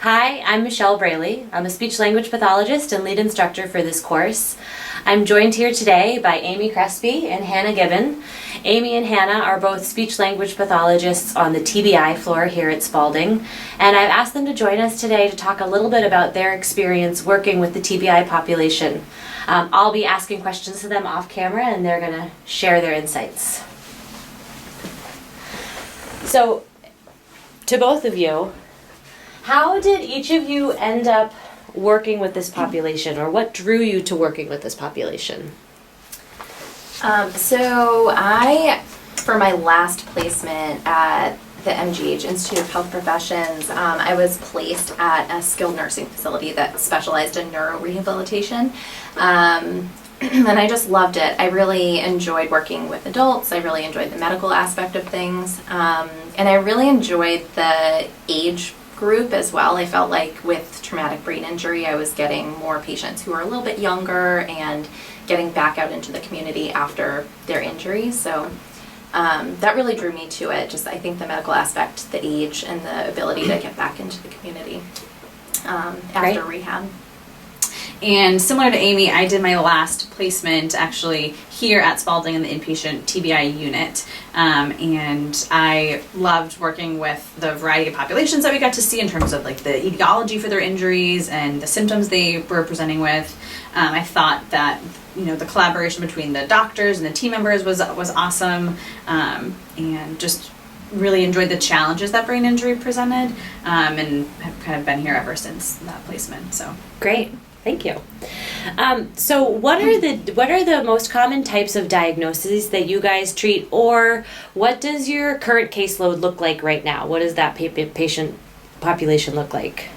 Hi, I'm Michelle Braley. I'm a speech-language pathologist and lead instructor for this course. I'm joined here today by Amy Crespi and Hannah Gibbon. Amy and Hannah are both speech-language pathologists on the TBI floor here at Spalding, and I've asked them to join us today to talk a little bit about their experience working with the TBI population. I'll be asking questions to them off camera, and they're going to share their insights. So, to both of you, how did each of you end up working with this population, or what drew you to working with this population? So I, for my last placement at the MGH, Institute of Health Professions, I was placed at a skilled nursing facility that specialized in neurorehabilitation. And I just loved it. I really enjoyed working with adults. I really enjoyed the medical aspect of things. And I really enjoyed the age group as well. I felt like with traumatic brain injury, I was getting more patients who were a little bit younger and getting back out into the community after their injuries. So that really drew me to it. Just I think the medical aspect, the age, and the ability to get back into the community after rehab. And similar to Amy, I did my last placement actually here at Spalding in the inpatient TBI unit. And I loved working with the variety of populations that we got to see in terms of like the etiology for their injuries and the symptoms they were presenting with. I thought that, you know, the collaboration between the doctors and the team members was awesome, and just really enjoyed the challenges that brain injury presented, and have kind of been here ever since that placement. So Great. Thank you. So what are the most common types of diagnoses that you guys treat, or what does your current caseload look like right now? What does that patient population look like?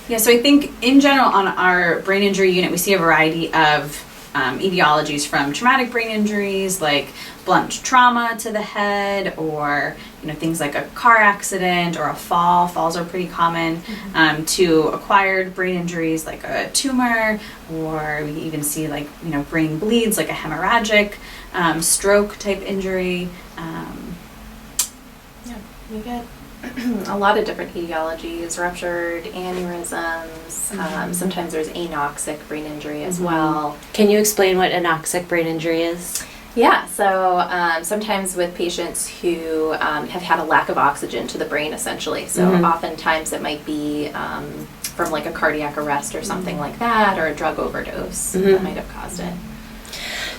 Yeah, so I think in general on our brain injury unit, we see a variety of etiologies, from traumatic brain injuries like blunt trauma to the head, or things like a car accident or a fall. Falls are pretty common, to acquired brain injuries like a tumor, or we even see like brain bleeds like a hemorrhagic stroke type injury. Yeah, we get a lot of different etiologies, ruptured aneurysms. Sometimes there's anoxic brain injury as well. Can you explain what anoxic brain injury is? Yeah, so sometimes with patients who have had a lack of oxygen to the brain, essentially. So oftentimes it might be from like a cardiac arrest or something like that, or a drug overdose that might have caused it.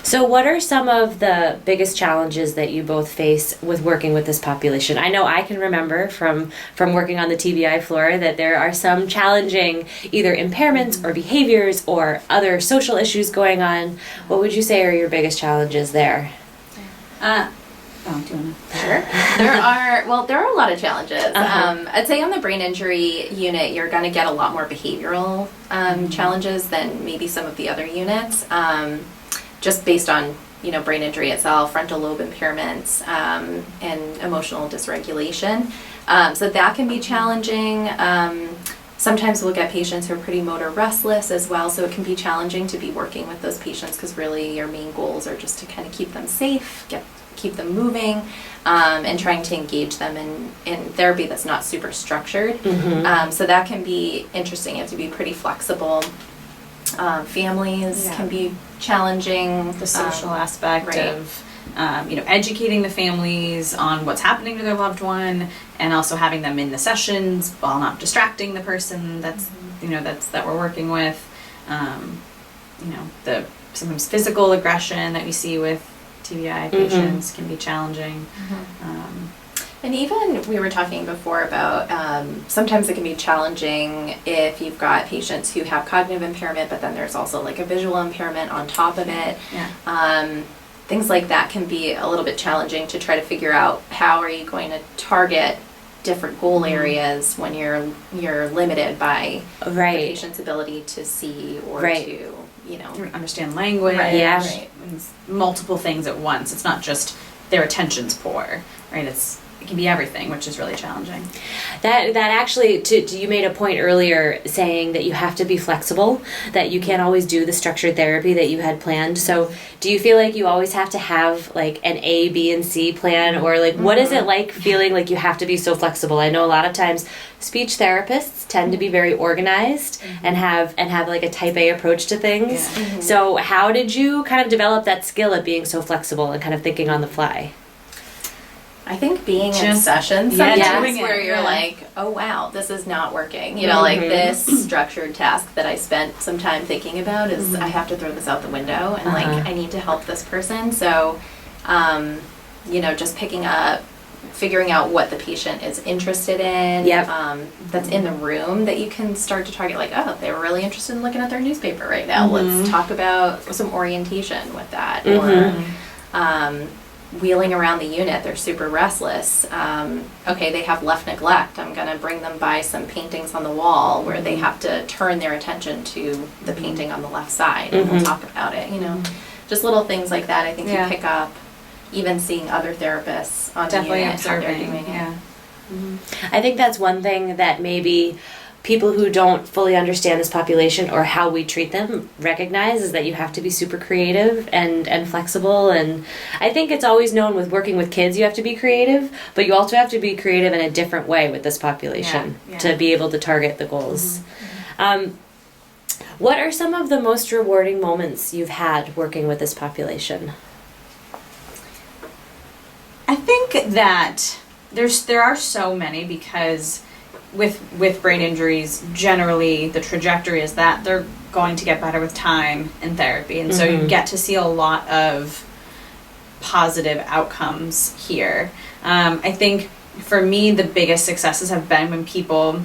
So what are some of the biggest challenges that you both face with working with this population? I know I can remember from working on the TBI floor that there are some challenging either impairments or behaviors or other social issues going on. What would you say are your biggest challenges there? Do you want to? Sure. There are a lot of challenges. I'd say on the brain injury unit, you're going to get a lot more behavioral challenges than maybe some of the other units. Just based on brain injury itself, frontal lobe impairments, and emotional dysregulation. So that can be challenging. Sometimes we'll get patients who are pretty motor restless as well, so it can be challenging to be working with those patients because really your main goals are just to kind of keep them safe, keep them moving, and trying to engage them in therapy that's not super structured. So that can be interesting. You have to be pretty flexible. Families can be challenging. The social aspect of educating the families on what's happening to their loved one, and also having them in the sessions while not distracting the person that's that we're working with. The sometimes physical aggression that we see with TBI patients can be challenging. And even we were talking before about sometimes it can be challenging if you've got patients who have cognitive impairment, but then there's also like a visual impairment on top of it. Things like that can be a little bit challenging to try to figure out how are you going to target different goal areas when you're limited by the patient's ability to see or to understand language. Multiple things at once. It's not just their attention's poor, right? It it can be everything, which is really challenging. That actually, you made a point earlier saying that you have to be flexible, that you can't always do the structured therapy that you had planned. So do you feel like you always have to have like an A, B, and C plan, or like what is it like feeling like you have to be so flexible? I know a lot of times speech therapists tend to be very organized and have like a type A approach to things. So how did you kind of develop that skill at being so flexible and kind of thinking on the fly? I think being in sessions sometimes where you're like, oh wow, this is not working. You know, like this structured task that I spent some time thinking about is I have to throw this out the window, and like I need to help this person. So, you know, just figuring out what the patient is interested in, that's in the room that you can start to target, like, oh, they're really interested in looking at their newspaper right now. Let's talk about some orientation with that. Or wheeling around the unit, they're super restless. Okay, they have left neglect. I'm going to bring them by some paintings on the wall where they have to turn their attention to the painting on the left side, and we'll talk about it. You know, just little things like that. I think you pick up, even seeing other therapists on the unit, how they're doing it. I think that's one thing that maybe people who don't fully understand this population or how we treat them recognize, is that you have to be super creative and flexible. And I think it's always known with working with kids, you have to be creative, but you also have to be creative in a different way with this population to be able to target the goals. What are some of the most rewarding moments you've had working with this population? I think that there are so many, because with brain injuries, generally the trajectory is that they're going to get better with time and therapy, and so you get to see a lot of positive outcomes here. I think for me the biggest successes have been when people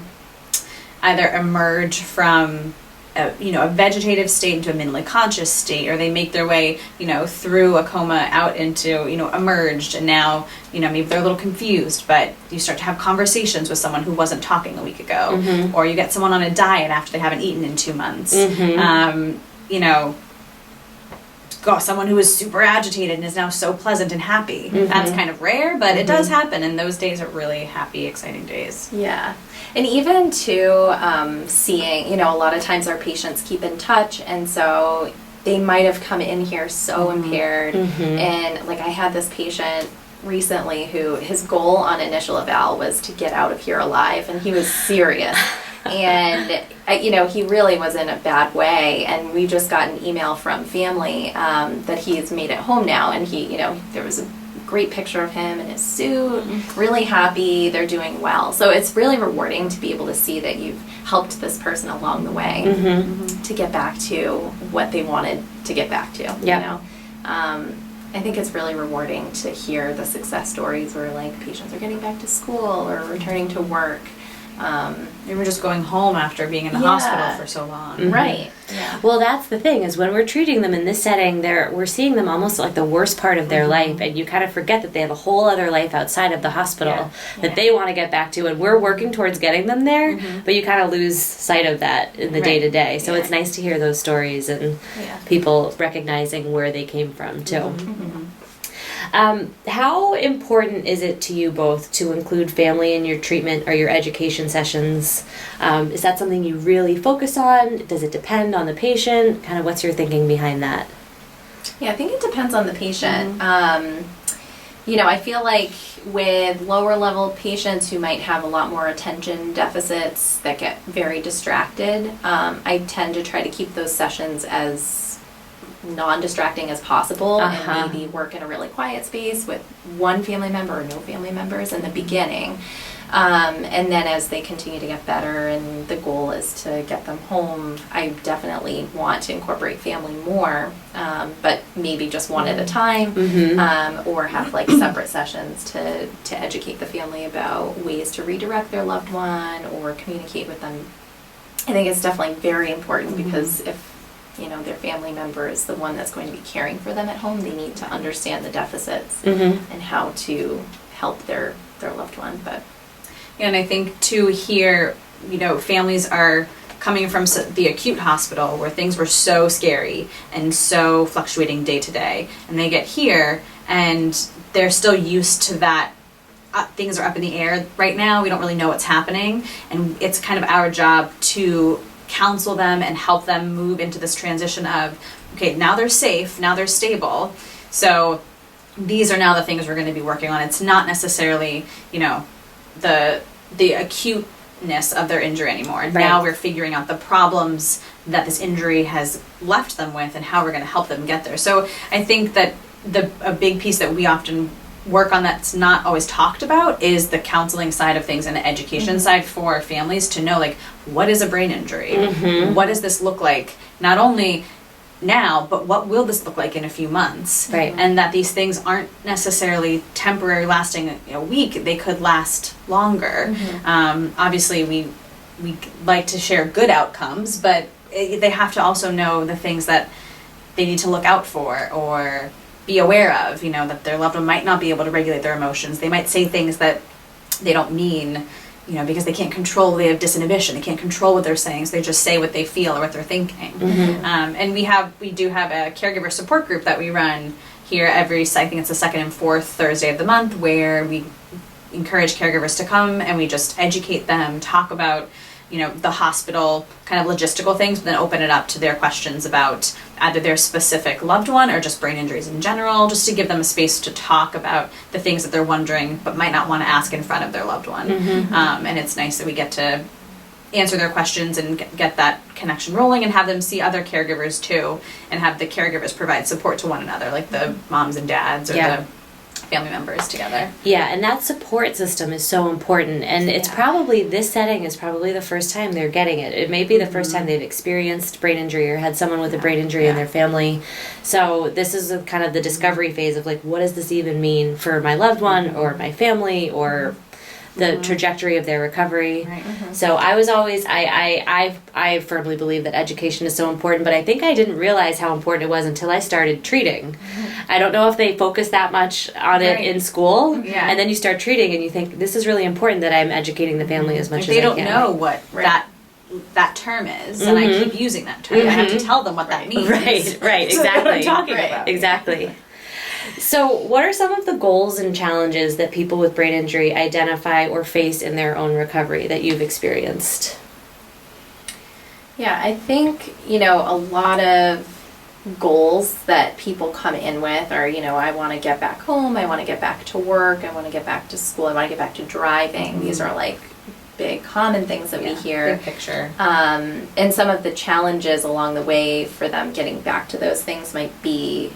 either emerge from a vegetative state into a minimally conscious state, or they make their way, through a coma out into, emerged, and now, maybe they're a little confused, but you start to have conversations with someone who wasn't talking a week ago, or you get someone on a diet after they haven't eaten in 2 months. Someone who was super agitated and is now so pleasant and happy. That's kind of rare, but it does happen, and those days are really happy, exciting days. Yeah. And even to seeing, a lot of times our patients keep in touch, and so they might have come in here so impaired. And like I had this patient recently who his goal on initial eval was to get out of here alive, and he was serious. And he really was in a bad way, and we just got an email from family that he's made it home now, and he, there was a great picture of him in his suit, really happy, they're doing well. So it's really rewarding to be able to see that you've helped this person along the way to get back to what they wanted to get back to. I think it's really rewarding to hear the success stories where like patients are getting back to school or returning to work. They were just going home after being in the hospital for so long. Right. Yeah. Well, that's the thing, is when we're treating them in this setting, we're seeing them almost like the worst part of their life, and you kind of forget that they have a whole other life outside of the hospital that they want to get back to, and we're working towards getting them there, but you kind of lose sight of that in the day-to-day. So it's nice to hear those stories and people recognizing where they came from, too. How important is it to you both to include family in your treatment or your education sessions? Is that something you really focus on? Does it depend on the patient? Kind of what's your thinking behind that? Yeah, I think it depends on the patient. I feel like with lower level patients who might have a lot more attention deficits that get very distracted, I tend to try to keep those sessions as non-distracting as possible, and maybe work in a really quiet space with one family member or no family members in the beginning, and then as they continue to get better and the goal is to get them home, I definitely want to incorporate family more, but maybe just one at a time, or have like separate sessions to educate the family about ways to redirect their loved one or communicate with them. I think it's definitely very important because if their family member is the one that's going to be caring for them at home, they need to understand the deficits and how to help their loved one. But and I think too here, families are coming from the acute hospital where things were so scary and so fluctuating day to day, and they get here and they're still used to that things are up in the air right now. We don't really know what's happening, and it's kind of our job to counsel them and help them move into this transition of, okay, now they're safe, now they're stable, so these are now the things we're going to be working on. It's not necessarily, the acuteness of their injury anymore. Right. Now we're figuring out the problems that this injury has left them with and how we're going to help them get there. So I think that a big piece that we often work on that's not always talked about is the counseling side of things and the education side for families to know, like, what is a brain injury? What does this look like? Not only now, but what will this look like in a few months? Right. And that these things aren't necessarily temporary, lasting a week. They could last longer. Obviously, we like to share good outcomes, but they have to also know the things that they need to look out for or be aware of, that their loved one might not be able to regulate their emotions. They might say things that they don't mean, because they can't control, they have disinhibition, they can't control what they're saying, so they just say what they feel or what they're thinking. And we do have a caregiver support group that we run here I think it's the second and fourth Thursday of the month, where we encourage caregivers to come and we just educate them, talk about the hospital kind of logistical things, but then open it up to their questions about either their specific loved one or just brain injuries in general, just to give them a space to talk about the things that they're wondering but might not want to ask in front of their loved one. And it's nice that we get to answer their questions and get that connection rolling and have them see other caregivers too, and have the caregivers provide support to one another, like the moms and dads or the family members together. Yeah, and that support system is so important, and it's probably, this setting is probably the first time they're getting it. It may be the first time they've experienced brain injury or had someone with a brain injury in their family. So this is kind of the discovery phase of, like, what does this even mean for my loved one or my family or the trajectory of their recovery. So I was always, I firmly believe that education is so important, but I think I didn't realize how important it was until I started treating. I don't know if they focus that much on it in school, and then you start treating and you think, this is really important that I'm educating the family as much as I can. They don't know what that term is, and I keep using that term. I have to tell them what that means. Right, exactly. So what I'm talking about. Exactly. So what are some of the goals and challenges that people with brain injury identify or face in their own recovery that you've experienced? Yeah, I think, a lot of goals that people come in with are, I want to get back home, I want to get back to work, I want to get back to school, I want to get back to driving. These are like big common things that we hear. Big picture. And some of the challenges along the way for them getting back to those things might be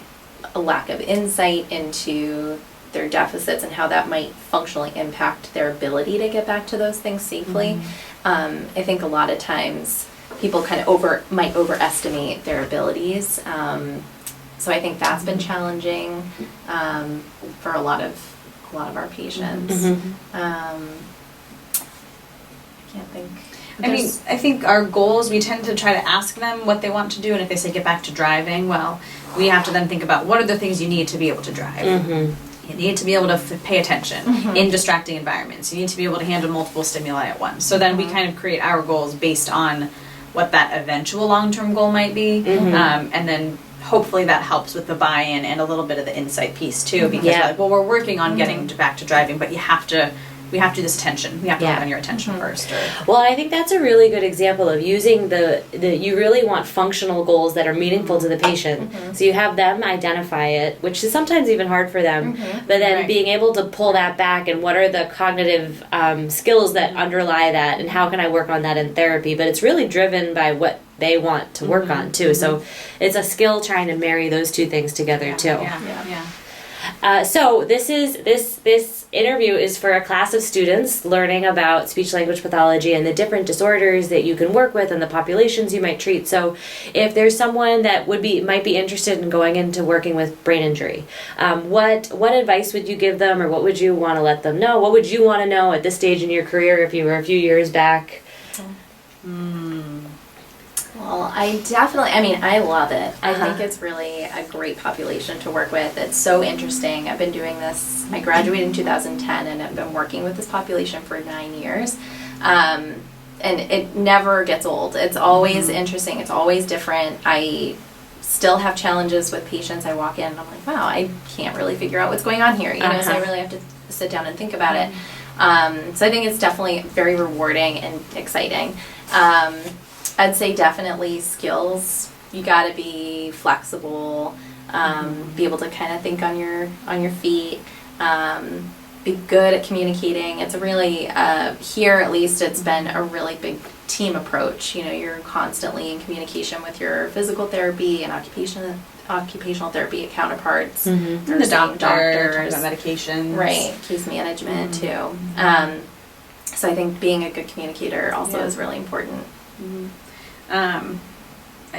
a lack of insight into their deficits and how that might functionally impact their ability to get back to those things safely. I think a lot of times people kind of might overestimate their abilities. So I think that's been challenging for a lot of our patients. I can't think. I think our goals, we tend to try to ask them what they want to do, and if they say get back to driving, well, we have to then think about what are the things you need to be able to drive. You need to be able to pay attention in distracting environments. You need to be able to handle multiple stimuli at once. So then we kind of create our goals based on what that eventual long-term goal might be, and then hopefully that helps with the buy-in and a little bit of the insight piece too, because we're like, well, we're working on getting back to driving, but we have to do this attention. We have to work on your attention first. Well, I think that's a really good example of using you really want functional goals that are meaningful to the patient. So you have them identify it, which is sometimes even hard for them, but then being able to pull that back and what are the cognitive skills that underlie that and how can I work on that in therapy. But it's really driven by what they want to work on too. So it's a skill trying to marry those two things together too. So this interview is for a class of students learning about speech language pathology and the different disorders that you can work with and the populations you might treat. So if there's someone that might be interested in going into working with brain injury, what advice would you give them, or what would you want to let them know? What would you want to know at this stage in your career if you were a few years back? Well, I love it. I think it's really a great population to work with. It's so interesting. I've been doing this, I graduated in 2010 and I've been working with this population for 9 years. And it never gets old. It's always interesting. It's always different. I still have challenges with patients. I walk in and I'm like, wow, I can't really figure out what's going on here. So I really have to sit down and think about it. So I think it's definitely very rewarding and exciting. I'd say definitely skills. You got to be flexible, be able to kind of think on your feet, be good at communicating. It's a really here at least it's been a really big team approach. You know, you're constantly in communication with your physical therapy and occupational therapy counterparts. And the doctor, talking about medications. Right, case management too. So I think being a good communicator also is really important.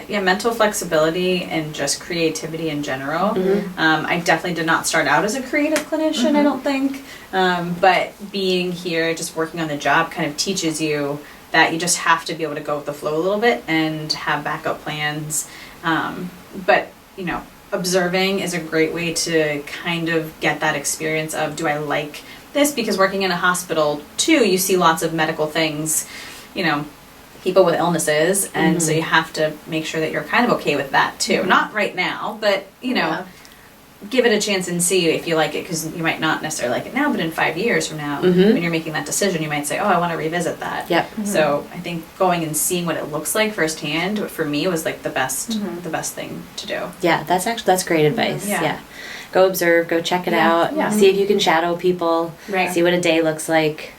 Yeah, mental flexibility and just creativity in general. I definitely did not start out as a creative clinician, I don't think. But being here, just working on the job kind of teaches you that you just have to be able to go with the flow a little bit and have backup plans. But, you know, observing is a great way to kind of get that experience of, do I like this? Because working in a hospital, too, you see lots of medical things, you know, people with illnesses, and so you have to make sure that you're kind of okay with that, too. Not right now, but, you know, give it a chance and see if you like it, because you might not necessarily like it now, but in 5 years from now, when you're making that decision, you might say, oh, I want to revisit that. So I think going and seeing what it looks like firsthand, for me, was like the best thing to do. Yeah, that's great advice. Yeah. Go observe, go check it out, see if you can shadow people, see what a day looks like.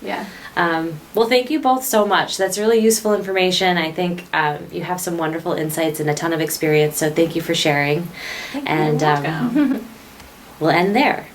Well, thank you both so much. That's really useful information. I think you have some wonderful insights and a ton of experience, so thank you for sharing. Thank you. You're welcome. We'll end there.